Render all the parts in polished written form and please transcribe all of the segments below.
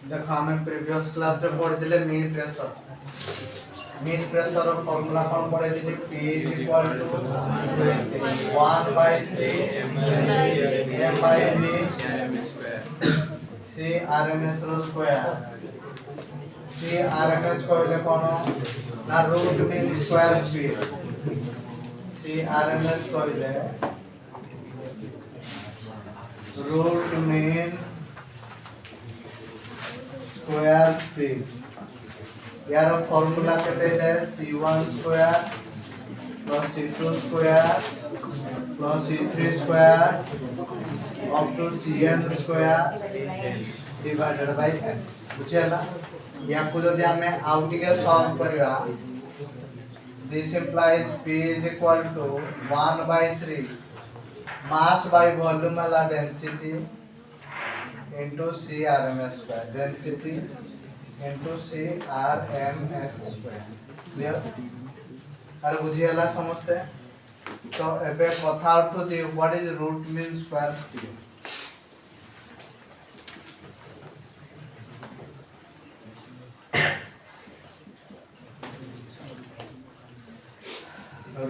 देखो हमें previous class रे पढ़िथिले मीन प्रेशर रो फार्मूला कोन पढ़िथिले P is equal to 1 by 3 m by v c rms रो स्क्वायर c rms कहले कोन ना root mean square speed c rms कहले रूट मीन स्क्वायर स्पीड यार फॉर्मूला कहते हैं c1 square plus c2 square plus c3 square up to cn square divided by n बुझेला या को जदी हमें आउट के सॉल्व करबा this implies p is equal to 1 by 3 mass by volume वाला density into c rms square density into c rms square clear अरे बुझियला समझते तो एबे कथा उठो जे what is root mean square speed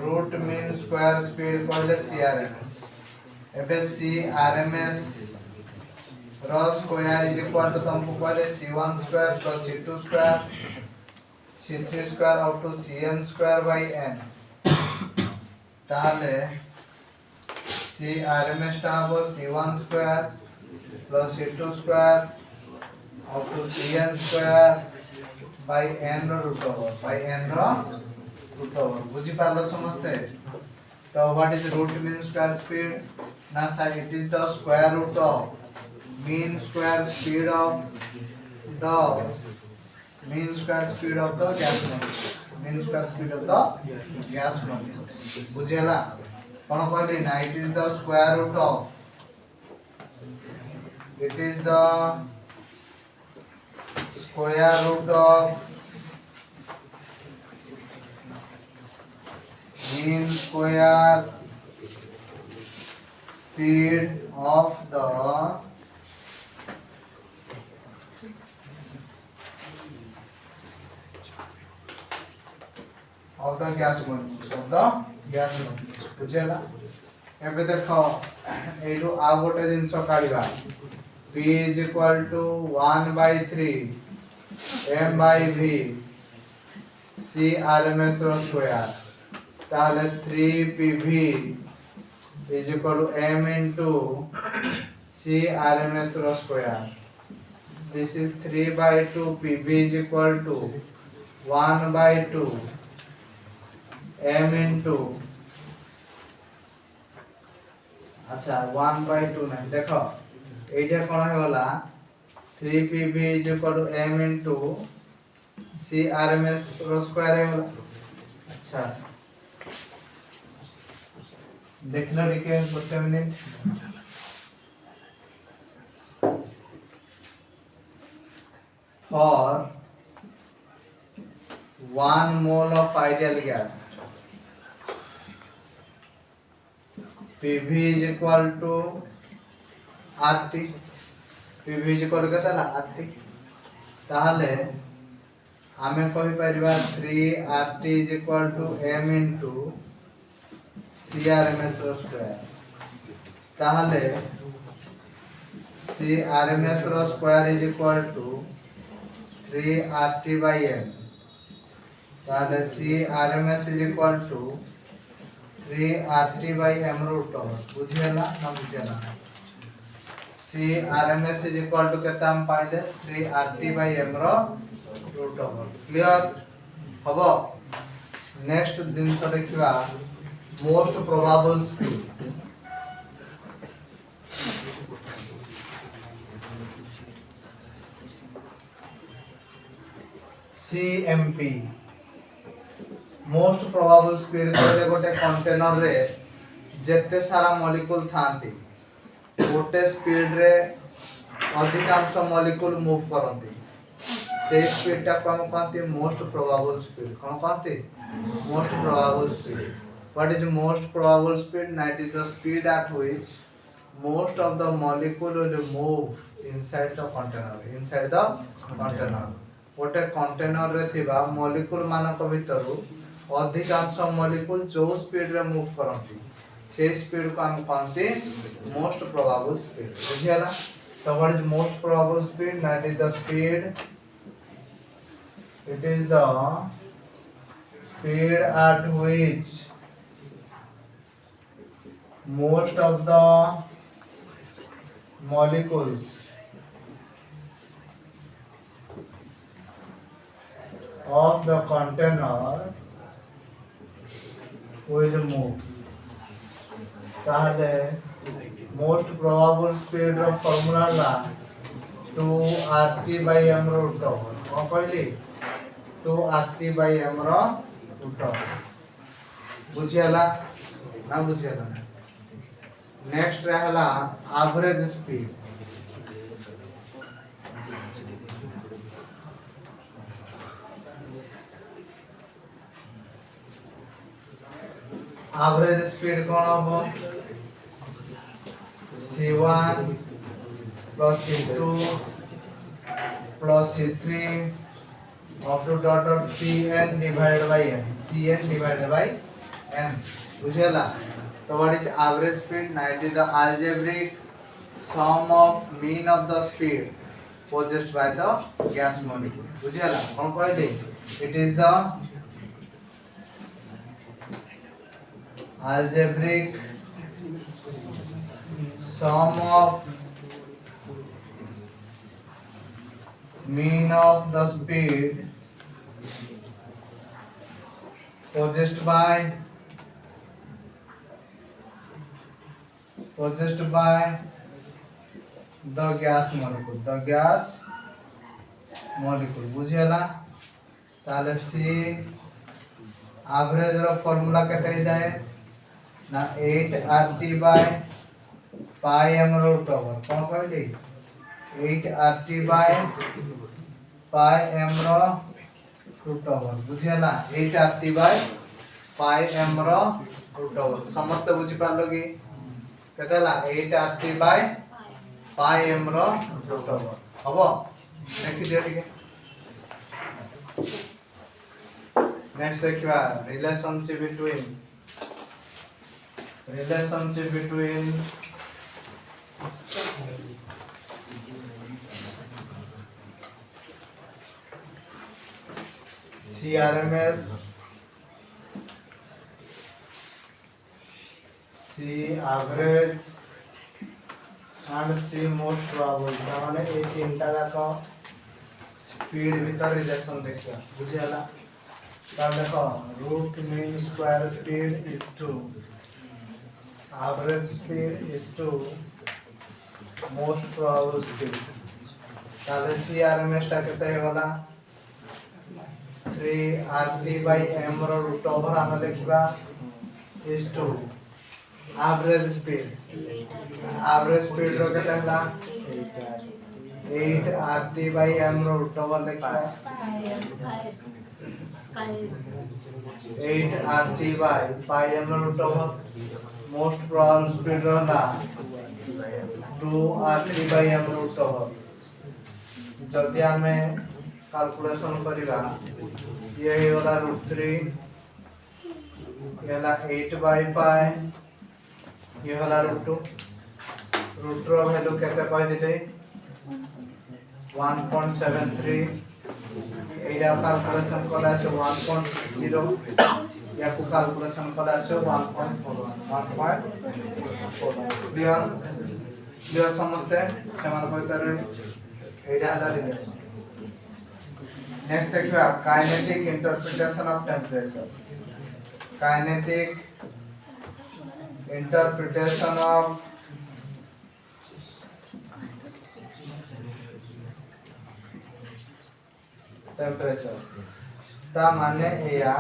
root mean square speed कहले CRMS एबे CRMS रो स्क्वायर इज इक्वल टू तुमको कहले c1 square plus c2 square c3 square up to cn square by n ताहले CRMS टा हो c1 square plus c2 square up to cn square by n रो root over बुझी पारलो समझते तो what is root mean square speed ना sir it is the square root of mean square speed of the gas molecule mean square speed of the gas molecule बुझेला कोन कहली ना it is the square root of mean square speed of the gas molecules बुझेला एबे देखो edu आ गोटे जिंस काढिबा p is equal to 1 by 3 m by v c rms रो square ताले 3 pv is equal to m into c rms रो square this is 3 by 2 pv is equal to 1 by 2 m into अच्छा 1 by 2 नहीं देखो एटा कोन है वाला 3 pv is equal to m into c rms रो square है वाला अच्छा देख लो लिखे बच्चे minute for 1 mole of ideal gas PV is equal to RT PV is equal to केतला RT ताहले हमें कहि परिबा 3 RT is equal to m into CRMS रो स्क्वायर ताहले CRMS रो square is equal to 3 RT by m ताहले CRMS is equal to 3 RT by m root over बुझियला ना बुझियला CRMS is equal to केता हम पाइले 3 RT by m रो root over clear हबो next दिन से देखिबा most probable speed CMP most probable speed कहले गोटे कंटेनर रे जेते सारा मॉलिक्यूल थांती गोटे स्पीड रे अधिकांश मॉलिक्यूल मूव करंती से स्पीड टा कोन कहते मोस्ट प्रोबेबल स्पीड कोन कहते most probable speed what is most probable speed ना it is the speed at which most of the molecule will move inside the container गोटे कंटेनर रे थिबा मॉलिक्यूल मानक भितरु अधिकांश मॉलिक्यूल जो स्पीड रे मूव करंती से स्पीड को हम कहते मोस्ट प्रोबेबल स्पीड बुझियाला so what is most probable speed that is the speed it is the speed at which most of the molecules of the container will move ताहले most probable speed of formula ला 2 by m root over कौन कहली 2 by m root over बुझियाला ना बुझियाला next रहला average speed average speed कौन हो c1 plus c2 plus c3 up to dot of cn divided by m बुझेला तो what is average speed now it is the algebraic sum of mean of the speed possessed by the gas molecule बुझेला कौन कहले it is the algebraic sum of mean of the speed possessed by the gas molecule बुझियाला ताले सी average रो formula केते जाए ना 8 RT by pi m root over कौन कहली 8 RT by pi m root over बुझियाला 8 RT by pi m root over समस्त बुझी पालो कि केतेला 8 RT by pi m root over हबो देखि दियो ठीक है नेक्स्ट देखिबा relationship between CRMS C average and C most probable माने ए तीनटा जाको स्पीड भीतर रिलेशन देखिया बुझियाला तब देखो root mean square speed is to average speed is to most probable speed ताले CRMS टा केते होला 3 RT by m रो रूट ओवर हम देखिबा is to average speed रो केते होला 8 RT by m रो रूट ओवर देखिबा 8 RT by pi m रो root over most probable speed रहला 2 RT by m root over जदि हमें कैलकुलेशन करिबा ये होला √3 ये होला 8 by pi ये होला √2 √2 रो वैल्यू केते कह दिले 1.73 एटा कैलकुलेशन कला छै 1.60 या को कैलकुलेशन कला छै 1.4 क्लियर समझते समान भीतर एटा हला रिलेशन नेक्स्ट देखिबा काइनेटिक इंटरप्रिटेशन ऑफ टेंपरेचर ता माने या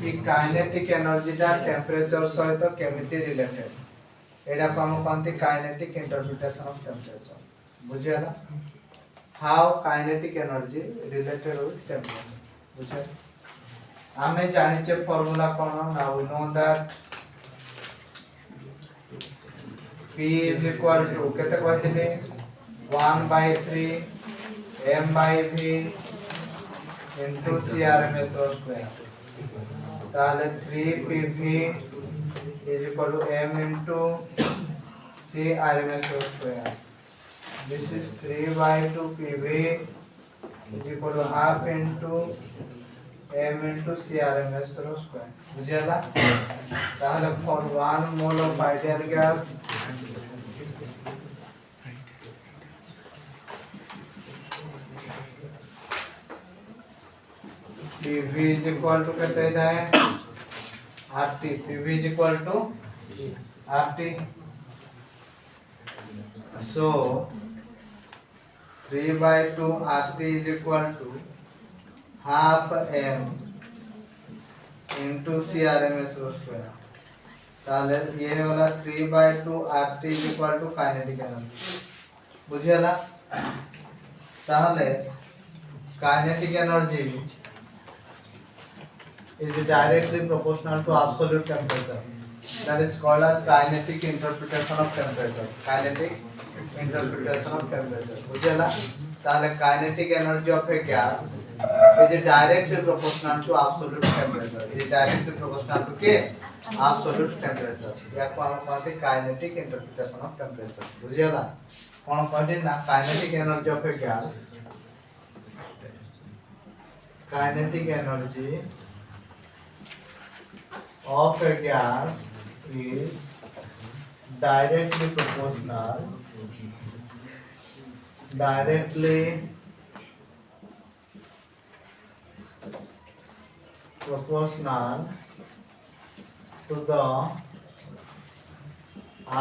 कि काइनेटिक एनर्जी दा टेंपरेचर सहित केमिति रिलेटेड एडा को हम कहंती काइनेटिक इंटरप्रिटेशन ऑफ टेंपरेचर बुझियाला how kinetic energy related with temperature बुझे हमें जानि छे फार्मूला कोन now we know that P is equal to केते कहथिले 1/3 m/v into CRMS rho square. তাহলে 3PV is equal to m into CRMS rho square. This is 3/2 PV is equal to half into m into CRMS rho square. বুঝিয়ালা? তাহলে for 1 mole of ideal gas PV is equal to कितना है RT. PV is equal to RT. So 3/2 RT is equal to half m into CRMS rho square. তাহলে ये वाला 3/2 RT is equal to kinetic energy. বুঝিয়ালা? তাহলে kinetic energy is directly proportional to absolute temperature. That is called as kinetic interpretation of temperature. Kinetic interpretation of temperature. বুঝলা? তাহলে kinetic energy of a gas is directly proportional to absolute temperature. Is directly proportional to के absolute temperature. याको हम कहते kinetic interpretation of temperature. बुझला? कौन कहते ना kinetic energy of a gas. Kinetic energy of a gas is directly proportional to the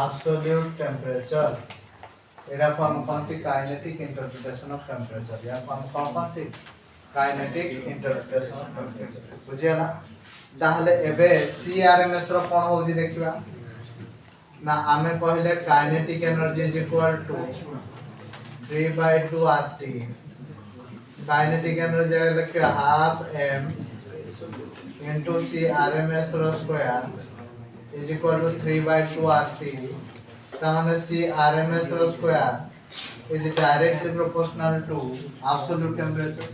absolute temperature. Era को हम कहते kinetic interpretation of temperature. या को हम कहते kinetic interpretation of temperature. बुझियाला? ताहले एबे CRMS रो कोन होजी देखिबा ना आमे कहले kinetic energy is equal to 3/2 RT. Kinetic energy लिखियो हाफ m into CRMS रो square is equal to 3/2 RT. ताहले CRMS रो square is directly proportional to absolute temperature.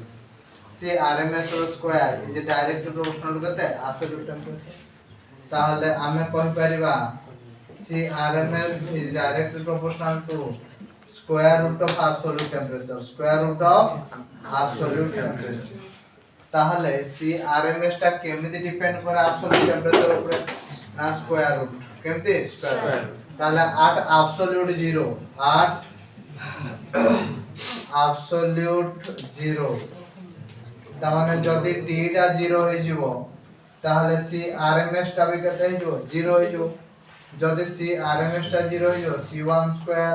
CRMS रो स्क्वायर इज डायरेक्टली प्रोपोर्शनल करते एब्सोल्यूट टेंपरेचर. ताहले आमे कहि परिबा CRMS is directly proportional to square root of absolute temperature. Square root of absolute temperature. ताहले CRMS टा केमिति depend करे absolute temperature ऊपर ना square root. केमिति square root. ताहले 8 absolute 0. 8 absolute 0. तामाने जदि t टा 0 हे जिवो ताहले CRMS टा भी केते हे जिवो 0 हे जिवो. जदि CRMS टा 0 हे जिवो C1 square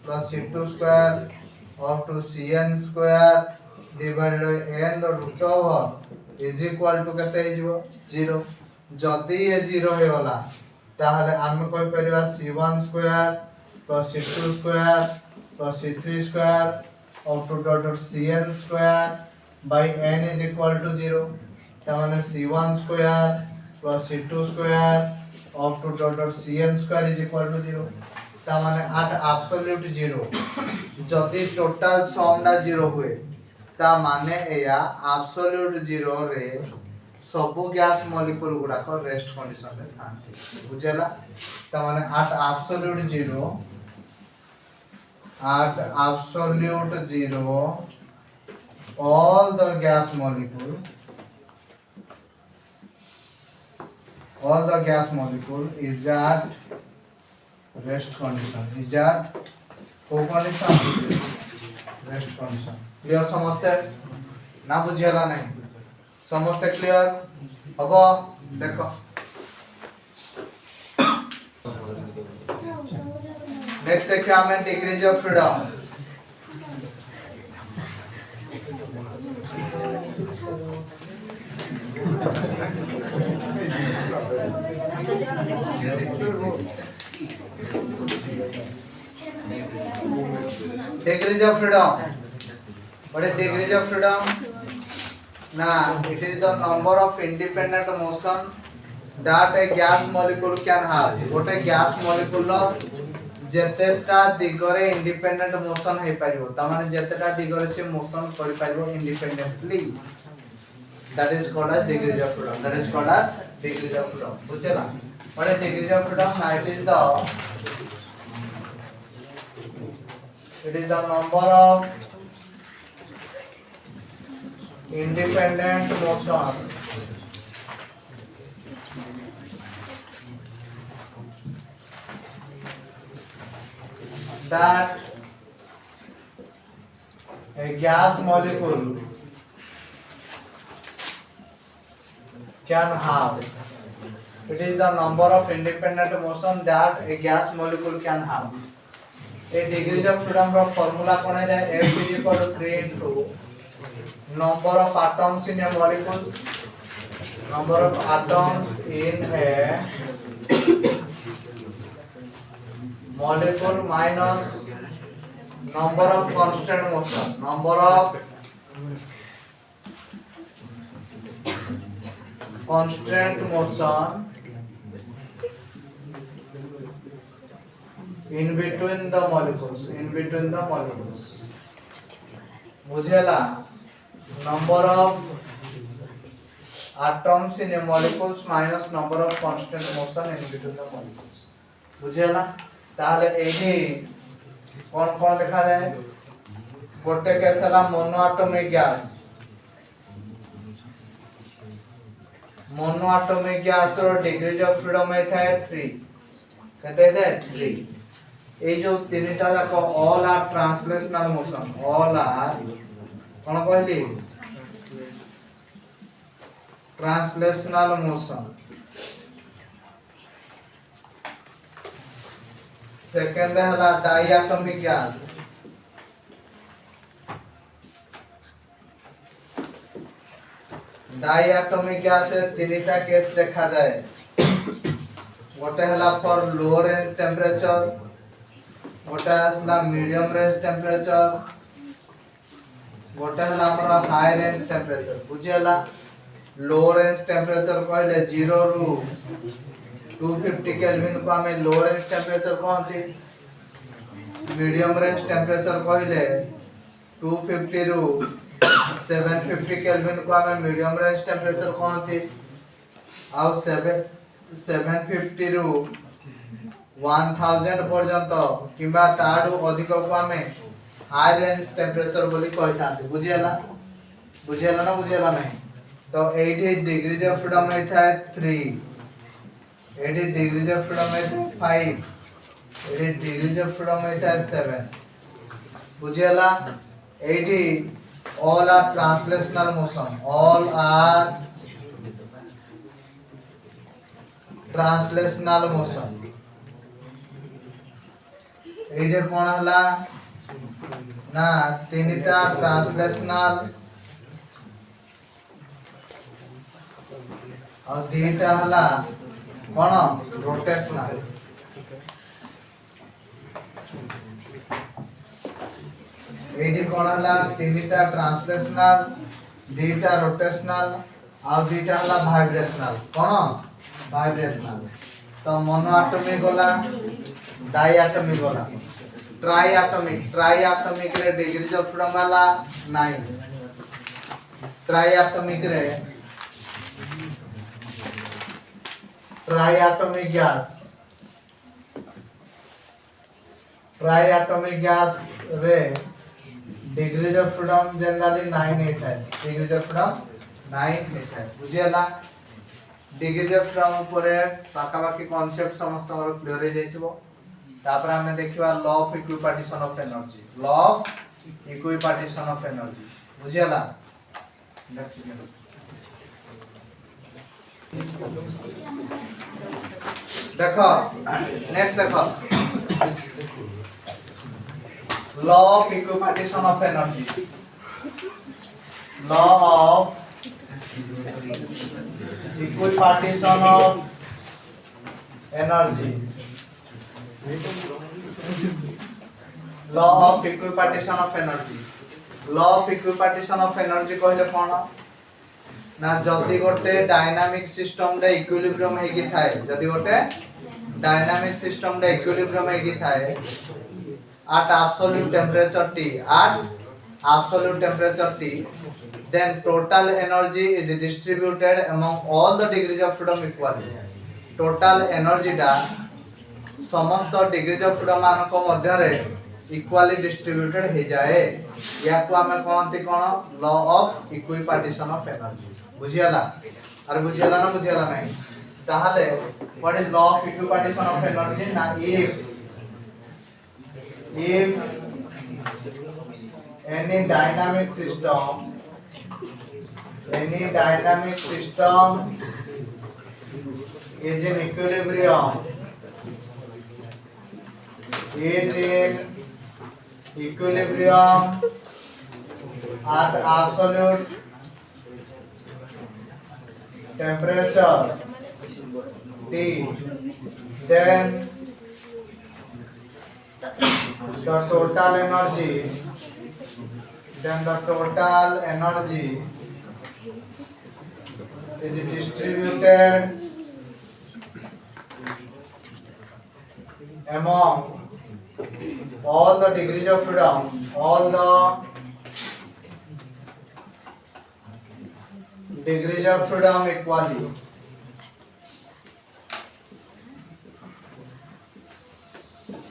plus C2 square और to Cn square divided by n root over is equal to केते हे जिवो 0. जदि ये 0 हे होला ताहले हम कहि परिबा C1 square plus C2 square plus C3 square और to dot Cn square by n is equal to 0. तामाने C1 square plus C2 square of to dot Cn square is equal to 0. तामाने 8 absolute 0. जदि total sum टा 0 हुए ता माने एया absolute 0 रे सबु गैस मॉलिक्यूल गुडा को रेस्ट कंडीशन रे थांती. बुझेला? तामाने 8 absolute 0 all the gas molecule is at rest condition. Is at co-condition rest condition. Clear समझते? ना बुझियाला नहीं. समझते clear? अब देखो. Next देखिए हमें degrees of freedom. Degrees of freedom. What is degrees of freedom? Now, it is the number of independent motion that a gas molecule can have. What a gas molecule जेतेटा दिगरे independent motion हे पारिबो त माने जेतेटा दिगरे से motion करि पारिबो independently that is called as degrees of freedom that is called as degrees of freedom बुझेला what is degrees of freedom it is the number of independent motion that a gas molecule can have. It is the number of independent motion that a gas molecule can have. A degrees of freedom का formula कौन है? F is equal to 3 into number of atoms in a molecule. Number of atoms in a molecule minus number of constant motion. Number of constant motion in between the molecules. In between the molecules. बुझेला number of atoms in a molecules minus number of constant motion in between the molecules. बुझेला ताहले एही कौन कौन देखा जाए गोटे case हला मोनोएटॉमिक गैस रो डिग्रीज ऑफ फ्रीडम है 3 कहते हैं 3 ए जो तीनटा जाक all are translational motion all are कौन कहली ट्रांसलेशनल मोशन सेकंड है डायटोमिक गैस रे तीनटा केस देखा जाए गोटे हला फॉर लो रेंज टेम्परेचर गोटे हला मीडियम रेंज टेम्परेचर गोटे हला हमर हाई रेंज टेम्परेचर बुझियला लो रेंज टेम्परेचर कहले 0 रु 250 केल्विन को हमें लो रेंज टेम्परेचर कहते मीडियम रेंज टेम्परेचर कहले 250 रु 750 केल्विन को हमें मीडियम रेंज टेम्परेचर कहते आउ 750 रु 1000 पर्यंत किबा ताडू अधिक को हमें हाई रेंज टेम्परेचर बोली कहतांते बुझियला ना बुझियला नहीं तो 80 डिग्री ऑफ फ्रीडम है 3 80 degrees of freedom है 5 80 degrees of freedom है 7 बुझियला 80 all are translational motion all are translational motion एजे कोन हला ना तीनटा ट्रांसलेशनल और दीटा हला कौन रोटेशनल एडी कौन हला तीनटा ट्रांसलेशनल दीटा रोटेशनल और दीटा हला वाइब्रेशनल कौन वाइब्रेशनल तो मोनोएटॉमिक होला डायटॉमिक होला ट्राइएटॉमिक रे डिग्रीज ऑफ फ्रीडम हला 9 ट्राइएटॉमिक ट्राइएटॉमिक गैस रे डिग्रीज ऑफ फ्रीडम जनरली 9 है डिग्रीज ऑफ फ्रीडम 9 है बुझियला डिग्रीज ऑफ फ्रीडम ऊपर पाकाबाकी कांसेप्ट समस्त और क्लियर हो जाइतबो तापर हमें देखिबा law of equipartition of energy law of equipartition of energy बुझियला देखो नेक्स्ट देखो law of equipartition of energy law of equipartition of energy law of equipartition of energy law of equipartition of energy कहले कोन ना जदि गोटे dynamic system रे equilibrium हेकी थाए जदि गोटे डायनामिक सिस्टम रे इक्विलिब्रियम एगी थाए at absolute temperature T, at absolute temperature T, then total energy is distributed among all the degrees of freedom equally. Total energy टा समस्त degrees of freedom मानक मध्य रे equally distributed हो जाए या को हमें कहते कौन law of equipartition of energy बुझियाला अरे बुझियाला ना बुझियाला नहीं ताहले what is law of equipartition of energy ना if any dynamic system is in equilibrium at absolute temperature T, then the total energy is distributed among all the degrees of freedom, all the degrees of freedom equally.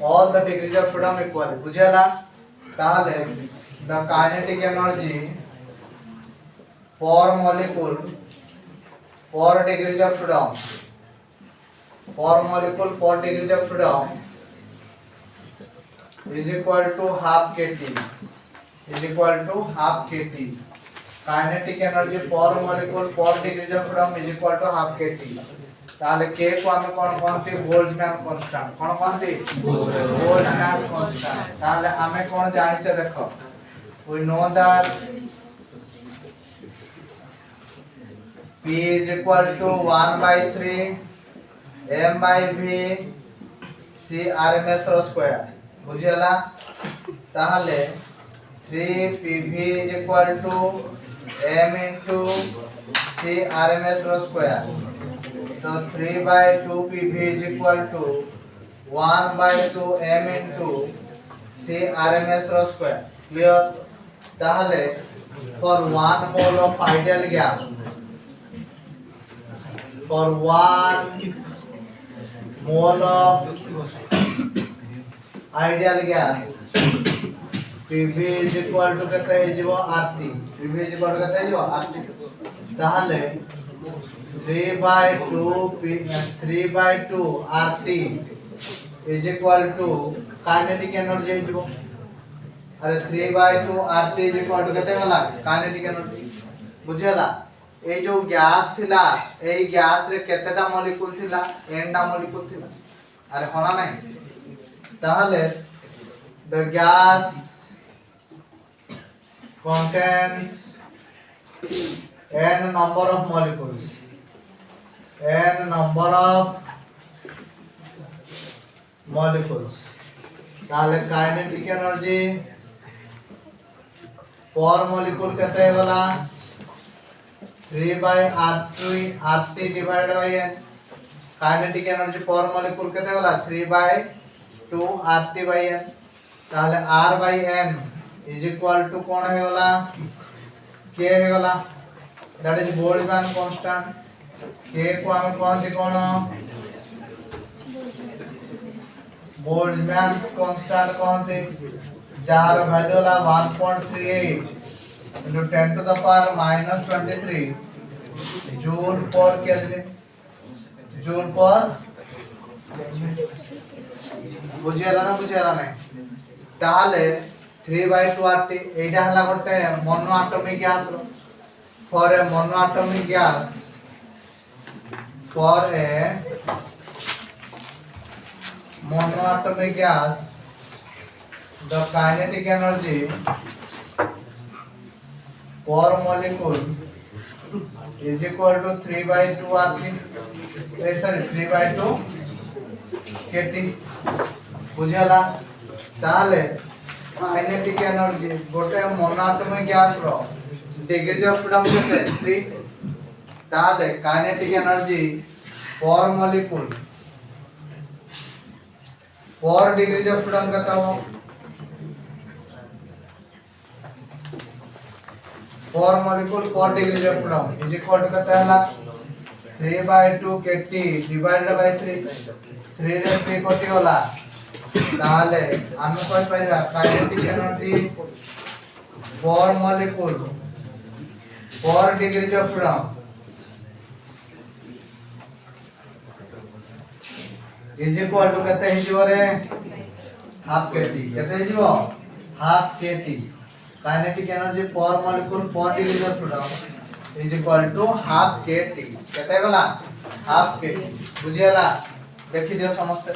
All the degrees of freedom equally. बुझेला ताहले the kinetic energy for molecule for degrees of freedom is equal to half kT. Kinetic energy for molecule for degrees of freedom is equal to half kT. ताले k को हमें कौन सी Boltzmann constant कौन सी Boltzmann constant ताले हमें कौन जानी चाहिए देखो we know that p is equal to 1 by 3 m by v c rms रो स्क्वायर बुझियाला ताले 3 pv is equal to m into c rms रो स्क्वायर तो 3 by 2 pv is equal to 1 by 2 m into c rms रो square clear ताहले for 1 mole of ideal gas pv is equal to केते हे जीवो rt pv is equal to केते हे जीवो rt ताहले 3 by 2 RT is equal to kinetic energy है जो अरे 3 by 2 RT is equal to कहते हैं वाला kinetic energy बुझेला ये जो गैस थिला ये गैस रे केतेटा मॉलिक्यूल थिला n टा मॉलिक्यूल थिला अरे होना नहीं ताहले the gas contains n number of molecules ताले काइनेटिक एनर्जी पर मॉलिक्यूल कहते हैं वाला 3 by RT divided by n kinetic energy पर मॉलिक्यूल कहते हैं वाला 3 by 2 RT by n ताले R by n is equal to कौन है वाला k है वाला that is Boltzmann constant k को हम कौन सी कौन बोल्ट्जमैन कांस्टेंट कौन सी jar value La 1.38 into 10 to the power minus 23 joule per kelvin बुझेला नहीं ताहले 3 by 2 RT एटा हला गोटे मोनो एटॉमिक गैस रो for a monoatomic gas the kinetic energy per molecule is equal to 3 by 2 RT 3 by 2 kT बुझेला ताहले kinetic energy गोटे monoatomic gas रो डिग्री ऑफ फ्रीडम केते 3 ताहले kinetic energy per molecule 4 degrees of freedom कत हो 4 molecule 4 degrees of freedom is equal to कत हला 3/2 kT डिवाइडेड बाय 3 3 रे 3 कटी होला ताले हम कोइ पाइबा kinetic energy 4 molecule 4 degrees of freedom is equal to कते हिजो रे हाफ kT कते हिजो half kT kinetic energy 4 molecule 4 degree of freedom is equal to half kT कते गला हाफ kT बुझियला देखि दियो समस्त